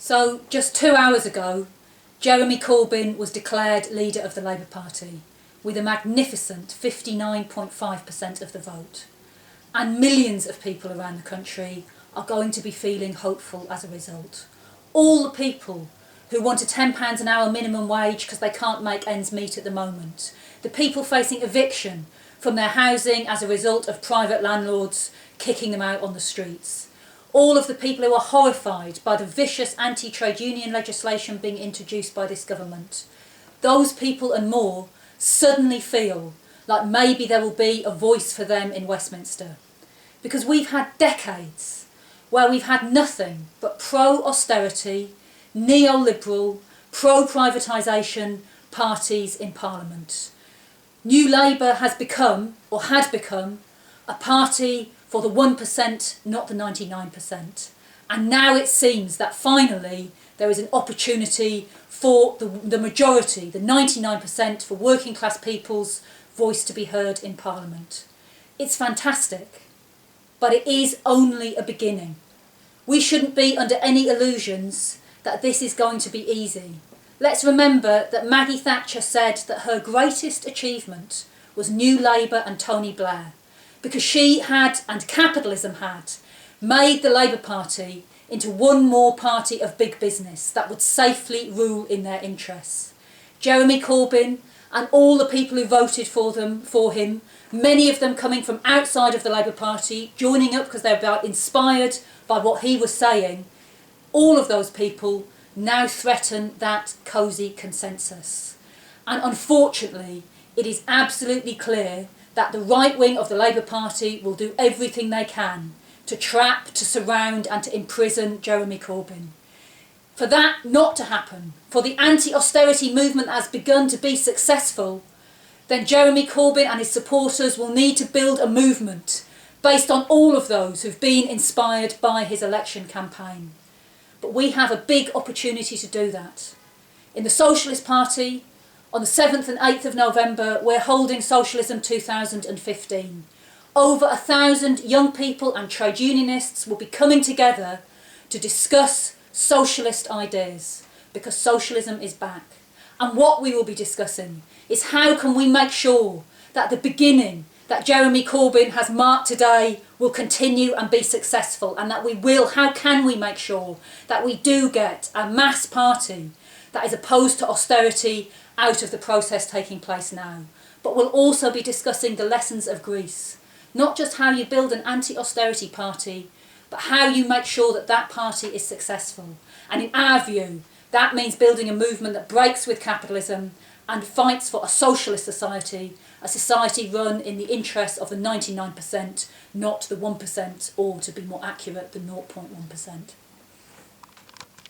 So just 2 hours ago, Jeremy Corbyn was declared leader of the Labour Party with a magnificent 59.5% of the vote. And millions of people around the country are going to be feeling hopeful as a result. All the people who want a £10 an hour minimum wage because they can't make ends meet at the moment. The people facing eviction from their housing as a result of private landlords kicking them out on the streets. All of the people who are horrified by the vicious anti-trade union legislation being introduced by this government. Those people and more suddenly feel like maybe there will be a voice for them in Westminster. Because we've had decades where we've had nothing but pro-austerity, neoliberal, pro-privatisation parties in Parliament. New Labour has become, or had become, a party for the 1%, not the 99%. And now it seems that finally there is an opportunity for the majority, the 99%, for working class people's voice to be heard in Parliament. It's fantastic, but it is only a beginning. We shouldn't be under any illusions that this is going to be easy. Let's remember that Maggie Thatcher said that her greatest achievement was New Labour and Tony Blair, because she had, and capitalism had, made the Labour Party into one more party of big business that would safely rule in their interests. Jeremy Corbyn and all the people who voted for him, many of them coming from outside of the Labour Party, joining up because they were inspired by what he was saying, all of those people now threaten that cosy consensus. And unfortunately, it is absolutely clear that the right wing of the Labour Party will do everything they can to trap, to surround and to imprison Jeremy Corbyn. For that not to happen, for the anti-austerity movement that has begun to be successful, then Jeremy Corbyn and his supporters will need to build a movement based on all of those who've been inspired by his election campaign. But we have a big opportunity to do that. In the Socialist Party, on the 7th and 8th of November, we're holding Socialism 2015. Over 1,000 young people and trade unionists will be coming together to discuss socialist ideas, because socialism is back. And what we will be discussing is how can we make sure that the beginning that Jeremy Corbyn has marked today will continue and be successful, and that we will, how can we make sure that we do get a mass party that is opposed to austerity out of the process taking place now. But we'll also be discussing the lessons of Greece, not just how you build an anti-austerity party, but how you make sure that that party is successful. And in our view, that means building a movement that breaks with capitalism and fights for a socialist society, a society run in the interest of the 99%, not the 1%, or to be more accurate, the 0.1%.